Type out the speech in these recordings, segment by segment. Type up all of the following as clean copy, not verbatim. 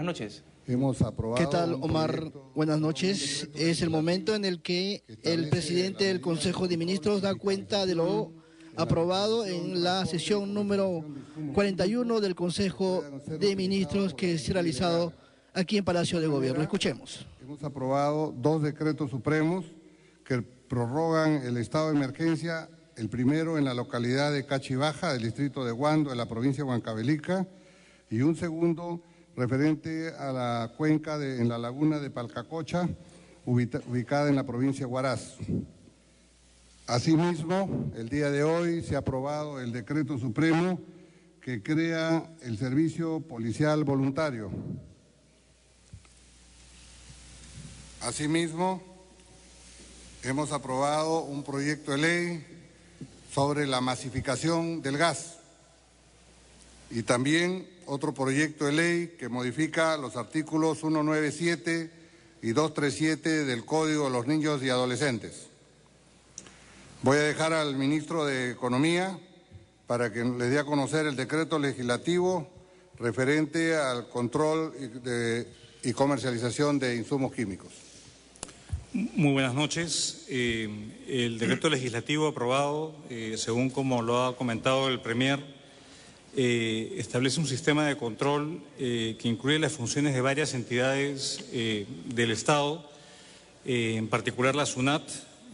Buenas noches. Hemos aprobado. ¿Qué tal, Omar? Buenas noches. Es el momento en el que el presidente del Consejo de Ministros da cuenta de lo aprobado en la sesión número 41 del Consejo de Ministros que se ha realizado aquí en Palacio de Gobierno. Escuchemos. Hemos aprobado 2 decretos supremos que prorrogan el estado de emergencia, el primero en la localidad de Cachibaja, del distrito de Huando, en la provincia de Huancavelica, y un segundo referente a la cuenca en la laguna de Palcacocha, ubicada en la provincia de Huaraz. Asimismo, el día de hoy se ha aprobado el decreto supremo que crea el servicio policial voluntario. Asimismo, hemos aprobado un proyecto de ley sobre la masificación del gas y también otro proyecto de ley que modifica los artículos 197 y 237 del Código de los Niños y Adolescentes. Voy a dejar al ministro de Economía para que les dé a conocer el decreto legislativo referente al control y comercialización de insumos químicos. Muy buenas noches. El decreto legislativo aprobado, según como lo ha comentado el Premier, establece un sistema de control que incluye las funciones de varias entidades del Estado, en particular la SUNAT,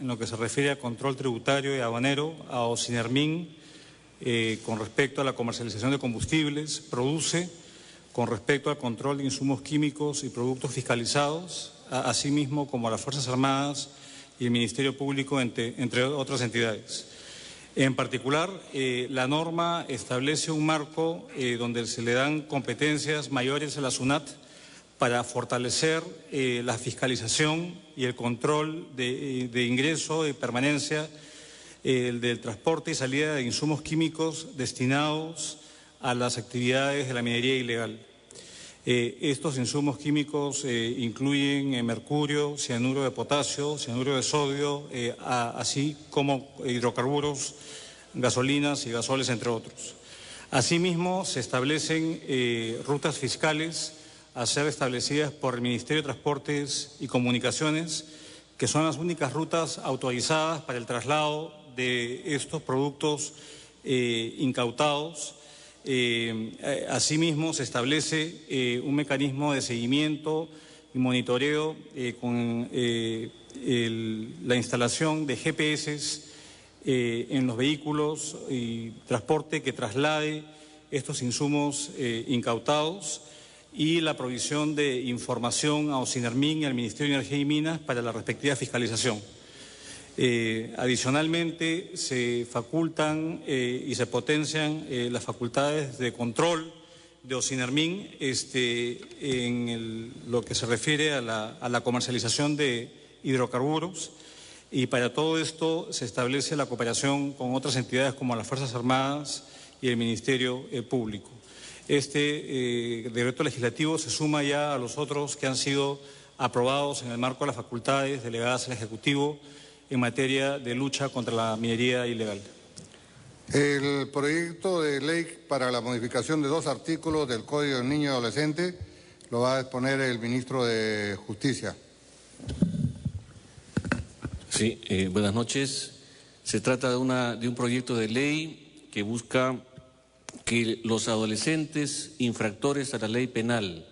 en lo que se refiere a control tributario y aduanero, a OSINERMIN, con respecto a la comercialización de combustibles, PRODUCE, con respecto al control de insumos químicos y productos fiscalizados, asimismo como a las Fuerzas Armadas y el Ministerio Público, entre otras entidades. En particular, la norma establece un marco donde se le dan competencias mayores a la SUNAT para fortalecer la fiscalización y el control de ingreso y permanencia del transporte y salida de insumos químicos destinados a las actividades de la minería ilegal. Estos insumos químicos incluyen mercurio, cianuro de potasio, cianuro de sodio, así como hidrocarburos, gasolinas y gasoles, entre otros. Asimismo, se establecen rutas fiscales a ser establecidas por el Ministerio de Transportes y Comunicaciones, que son las únicas rutas autorizadas para el traslado de estos productos incautados. Asimismo, se establece un mecanismo de seguimiento y monitoreo con la instalación de GPS en los vehículos y transporte que traslade estos insumos incautados y la provisión de información a OSINERMIN y al Ministerio de Energía y Minas para la respectiva fiscalización. Adicionalmente, se facultan y se potencian las facultades de control de OSINERMIN en lo que se refiere a la comercialización de hidrocarburos, y para todo esto se establece la cooperación con otras entidades como las Fuerzas Armadas y el Ministerio Público. Este decreto legislativo se suma ya a los otros que han sido aprobados en el marco de las facultades delegadas al Ejecutivo en materia de lucha contra la minería ilegal. El proyecto de ley para la modificación de 2 artículos del Código del Niño y Adolescente lo va a exponer el ministro de Justicia. Sí, buenas noches. Se trata de un proyecto de ley que busca que los adolescentes infractores a la ley penal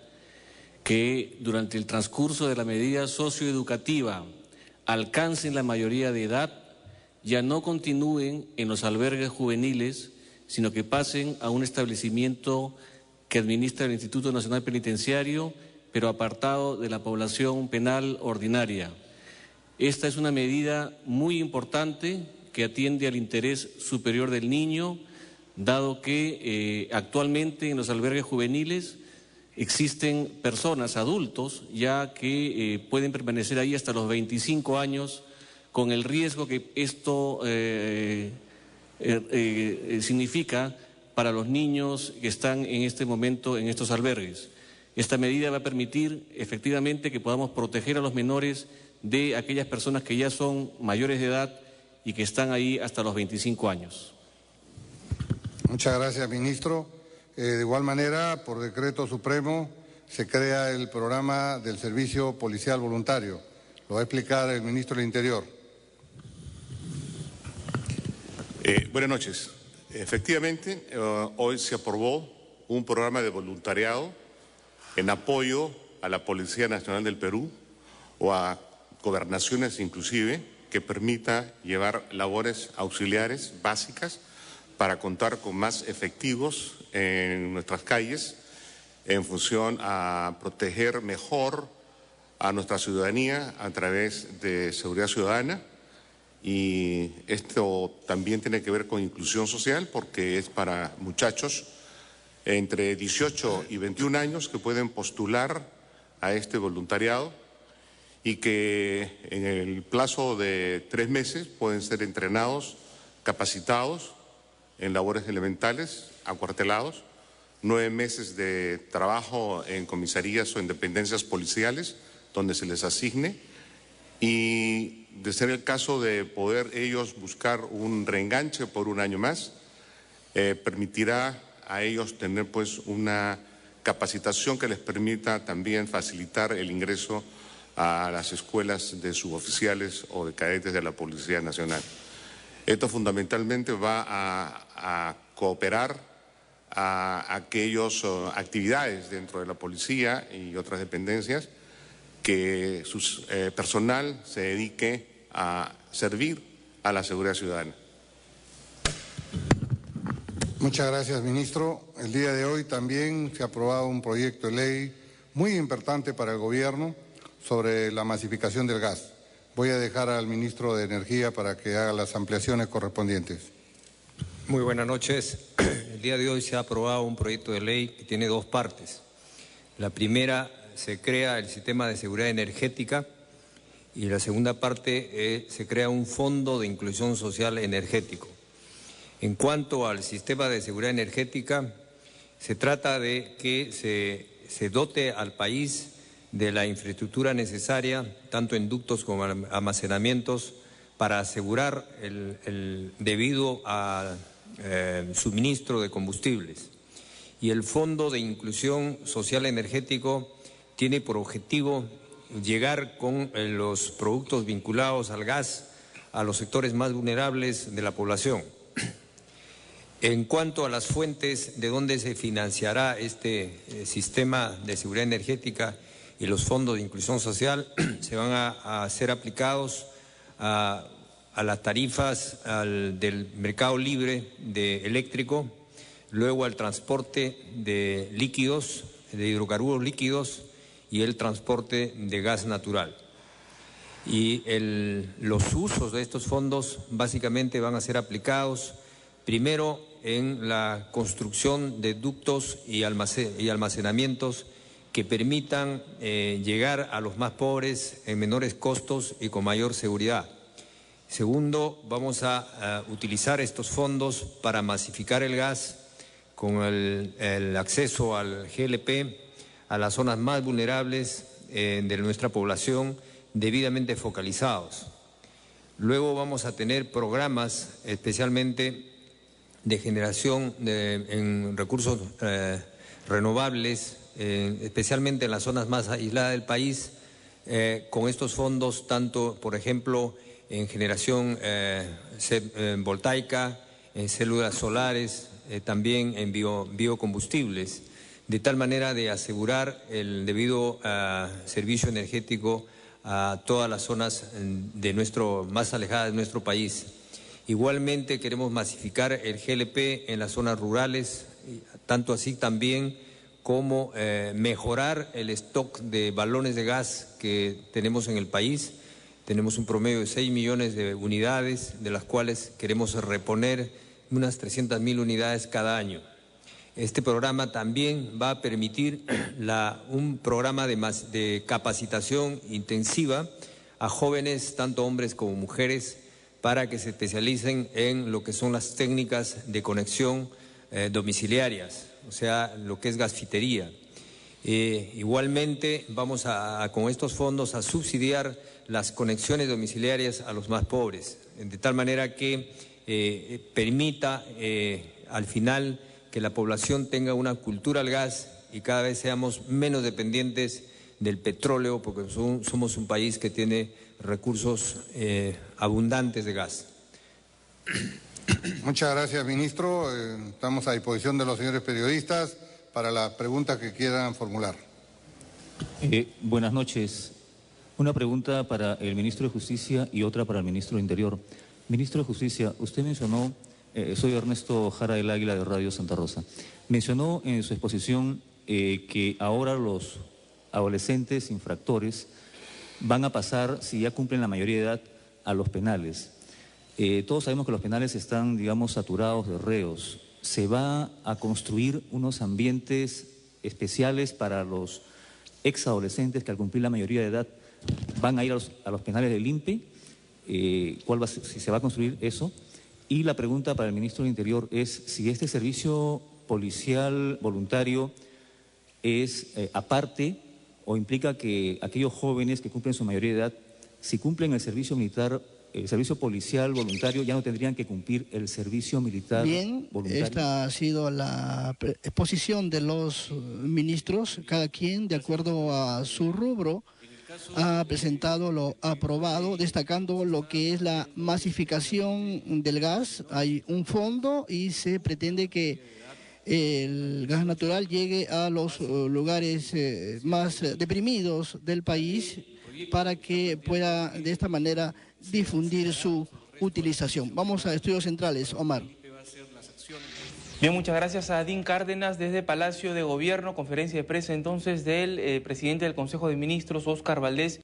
que durante el transcurso de la medida socioeducativa alcancen la mayoría de edad ya no continúen en los albergues juveniles, sino que pasen a un establecimiento que administra el Instituto Nacional Penitenciario, pero apartado de la población penal ordinaria. Esta es una medida muy importante que atiende al interés superior del niño, dado que actualmente en los albergues juveniles existen personas, adultos, ya que pueden permanecer ahí hasta los 25 años, con el riesgo que esto significa para los niños que están en este momento en estos albergues. Esta medida va a permitir efectivamente que podamos proteger a los menores de aquellas personas que ya son mayores de edad y que están ahí hasta los 25 años. Muchas gracias, ministro. De igual manera, por decreto supremo, se crea el programa del Servicio Policial Voluntario. Lo va a explicar el ministro del Interior. Buenas noches. Efectivamente, hoy se aprobó un programa de voluntariado en apoyo a la Policía Nacional del Perú o a gobernaciones inclusive, que permita llevar labores auxiliares básicas para contar con más efectivos en nuestras calles en función a proteger mejor a nuestra ciudadanía a través de seguridad ciudadana. Y esto también tiene que ver con inclusión social porque es para muchachos entre 18 y 21 años que pueden postular a este voluntariado y que en el plazo de 3 meses pueden ser entrenados, capacitados en labores elementales, acuartelados, 9 meses de trabajo en comisarías o en dependencias policiales donde se les asigne, y de ser el caso de poder ellos buscar un reenganche por 1 año más, permitirá a ellos tener pues una capacitación que les permita también facilitar el ingreso a las escuelas de suboficiales o de cadetes de la Policía Nacional. Esto fundamentalmente va a cooperar a aquellas actividades dentro de la policía y otras dependencias que su personal se dedique a servir a la seguridad ciudadana. Muchas gracias, ministro. El día de hoy también se ha aprobado un proyecto de ley muy importante para el gobierno sobre la masificación del gas. Voy a dejar al ministro de Energía para que haga las ampliaciones correspondientes. Muy buenas noches. El día de hoy se ha aprobado un proyecto de ley que tiene 2 partes. La primera, se crea el sistema de seguridad energética, y la segunda parte se crea un fondo de inclusión social energético. En cuanto al sistema de seguridad energética, se trata de que se dote al país de la infraestructura necesaria, tanto en ductos como almacenamientos, para asegurar el debido suministro de combustibles. Y el Fondo de Inclusión Social Energético tiene por objetivo llegar con los productos vinculados al gas a los sectores más vulnerables de la población. En cuanto a las fuentes de donde se financiará este sistema de seguridad energética y los fondos de inclusión social, se van a ser aplicados a las tarifas del mercado libre de eléctrico, luego al transporte de líquidos, de hidrocarburos líquidos, y el transporte de gas natural. Y los usos de estos fondos básicamente van a ser aplicados primero en la construcción de ductos y almacenamientos que permitan llegar a los más pobres en menores costos y con mayor seguridad. Segundo, vamos a utilizar estos fondos para masificar el gas con el acceso al GLP a las zonas más vulnerables de nuestra población, debidamente focalizados. Luego vamos a tener programas especialmente de generación en recursos renovables, especialmente en las zonas más aisladas del país, con estos fondos, tanto, por ejemplo, en generación voltaica, en células solares, también en biocombustibles, de tal manera de asegurar el debido servicio energético a todas las zonas más alejadas de nuestro país. Igualmente queremos masificar el GLP en las zonas rurales, tanto así también como mejorar el stock de balones de gas que tenemos en el país. Tenemos un promedio de 6 millones de unidades, de las cuales queremos reponer unas 300.000 unidades cada año. Este programa también va a permitir un programa de capacitación intensiva a jóvenes, tanto hombres como mujeres, para que se especialicen en lo que son las técnicas de conexión domiciliarias, o sea, lo que es gasfitería. Igualmente vamos con estos fondos a subsidiar las conexiones domiciliarias a los más pobres, de tal manera que permita al final que la población tenga una cultura al gas y cada vez seamos menos dependientes del petróleo, porque somos un país que tiene recursos abundantes de gas. Muchas gracias, ministro. Estamos a disposición de los señores periodistas para las preguntas que quieran formular. Buenas noches. Una pregunta para el ministro de Justicia y otra para el ministro de Interior. Ministro de Justicia, usted mencionó, soy Ernesto Jara del Águila de Radio Santa Rosa, mencionó en su exposición que ahora los adolescentes infractores van a pasar, si ya cumplen la mayoría de edad, a los penales. Todos sabemos que los penales están, digamos, saturados de reos. ¿Se va a construir unos ambientes especiales para los exadolescentes que al cumplir la mayoría de edad van a ir a los penales del INPE? Si se va a construir eso. Y la pregunta para el ministro del Interior es si este servicio policial voluntario es aparte o implica que aquellos jóvenes que cumplen su mayoría de edad, si cumplen el servicio militar, el servicio policial voluntario, ya no tendrían que cumplir el servicio militar voluntario. Bien, esta ha sido la exposición de los ministros, cada quien de acuerdo a su rubro ha presentado lo aprobado, destacando lo que es la masificación del gas. Hay un fondo y se pretende que el gas natural llegue a los lugares más deprimidos del país para que pueda de esta manera difundir su utilización. Vamos a estudios centrales, Omar. Bien, muchas gracias a Adín Cárdenas desde Palacio de Gobierno, conferencia de prensa entonces del presidente del Consejo de Ministros, Óscar Valdés.